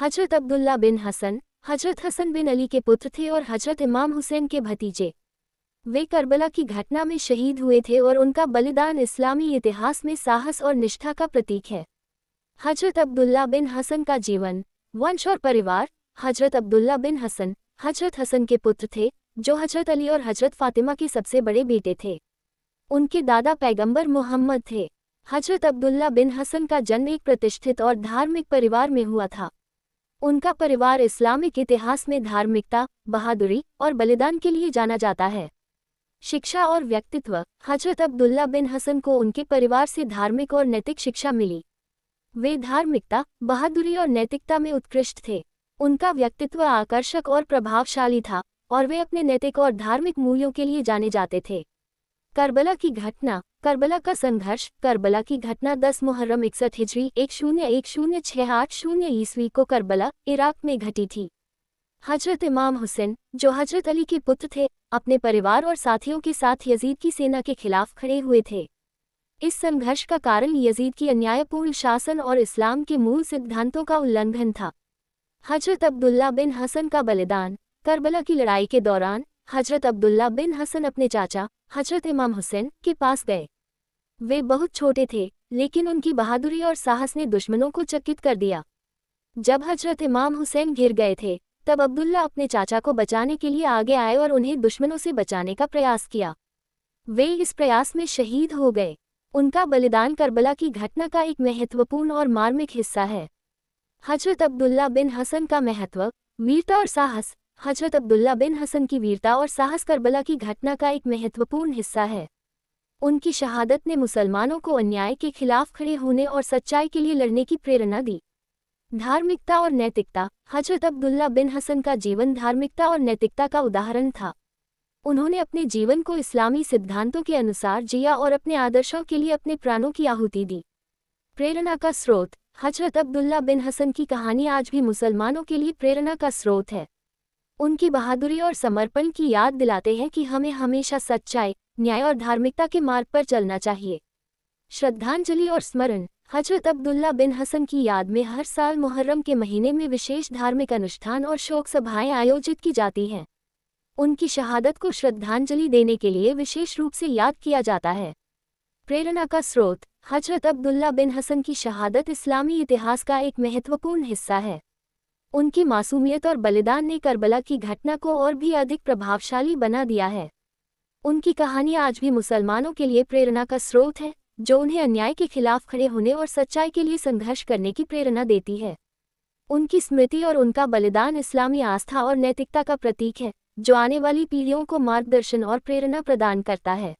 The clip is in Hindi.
हजरत अब्दुल्ला बिन हसन, हजरत हसन बिन अली के पुत्र थे और हजरत इमाम हुसैन के भतीजे। वे करबला की घटना में शहीद हुए थे और उनका बलिदान इस्लामी इतिहास में साहस और निष्ठा का प्रतीक है। हजरत अब्दुल्ला बिन हसन का जीवन, वंश और परिवार। हजरत अब्दुल्ला बिन हसन हजरत हसन के पुत्र थे, जो हजरत अली और हजरत फातिमा के सबसे बड़े बेटे थे। उनके दादा पैगंबर मोहम्मद थे। हजरत अब्दुल्ला बिन हसन का जन्म एक प्रतिष्ठित और धार्मिक परिवार में हुआ था। उनका परिवार इस्लामिक इतिहास में धार्मिकता, बहादुरी और बलिदान के लिए जाना जाता है। शिक्षा और व्यक्तित्व। हजरत अब्दुल्ला बिन हसन को उनके परिवार से धार्मिक और नैतिक शिक्षा मिली। वे धार्मिकता, बहादुरी और नैतिकता में उत्कृष्ट थे। उनका व्यक्तित्व आकर्षक और प्रभावशाली था और वे अपने नैतिक और धार्मिक मूल्यों के लिए जाने जाते थे। करबला की घटना। करबला का संघर्ष। करबला की घटना 10 मुहर्रम 61 हिजरी 101068 ईस्वी को करबला, इराक में घटी थी। हजरत इमाम हुसैन, जो हजरत अली के पुत्र थे, अपने परिवार और साथियों के साथ यजीद की सेना के खिलाफ खड़े हुए थे। इस संघर्ष का कारण यजीद की अन्यायपूर्ण शासन और इस्लाम के मूल सिद्धांतों का उल्लंघन था। हजरत अब्दुल्ला बिन हसन का बलिदान। करबला की लड़ाई के दौरान हजरत अब्दुल्ला बिन हसन अपने चाचा हजरत इमाम हुसैन के पास गए। वे बहुत छोटे थे, लेकिन उनकी बहादुरी और साहस ने दुश्मनों को चकित कर दिया। जब हजरत इमाम हुसैन घिर गए थे, तब अब्दुल्ला अपने चाचा को बचाने के लिए आगे आए और उन्हें दुश्मनों से बचाने का प्रयास किया। वे इस प्रयास में शहीद हो गए। उनका बलिदान करबला की घटना का एक महत्वपूर्ण और मार्मिक हिस्सा है। हजरत अब्दुल्ला बिन हसन का महत्व, वीरता और साहस। हजरत अब्दुल्ला बिन हसन की वीरता और साहस करबला की घटना का एक महत्वपूर्ण हिस्सा है। उनकी शहादत ने मुसलमानों को अन्याय के खिलाफ खड़े होने और सच्चाई के लिए लड़ने की प्रेरणा दी। धार्मिकता और नैतिकता। हजरत अब्दुल्ला बिन हसन का जीवन धार्मिकता और नैतिकता का उदाहरण था। उन्होंने अपने जीवन को इस्लामी सिद्धांतों के अनुसार जिया और अपने आदर्शों के लिए अपने प्राणों की आहुति दी। प्रेरणा का स्रोत। हजरत अब्दुल्ला बिन हसन की कहानी आज भी मुसलमानों के लिए प्रेरणा का स्रोत है। उनकी बहादुरी और समर्पण की याद दिलाते हैं कि हमें हमेशा सच्चाई, न्याय और धार्मिकता के मार्ग पर चलना चाहिए। श्रद्धांजलि और स्मरण। हजरत अब्दुल्ला बिन हसन की याद में हर साल मुहर्रम के महीने में विशेष धार्मिक अनुष्ठान और शोक सभाएं आयोजित की जाती हैं। उनकी शहादत को श्रद्धांजलि देने के लिए विशेष रूप से याद किया जाता है। प्रेरणा का स्रोत। हजरत अब्दुल्ला बिन हसन की शहादत इस्लामी इतिहास का एक महत्वपूर्ण हिस्सा है। उनकी मासूमियत और बलिदान ने करबला की घटना को और भी अधिक प्रभावशाली बना दिया है। उनकी कहानी आज भी मुसलमानों के लिए प्रेरणा का स्रोत है, जो उन्हें अन्याय के खिलाफ खड़े होने और सच्चाई के लिए संघर्ष करने की प्रेरणा देती है। उनकी स्मृति और उनका बलिदान इस्लामी आस्था और नैतिकता का प्रतीक है, जो आने वाली पीढ़ियों को मार्गदर्शन और प्रेरणा प्रदान करता है।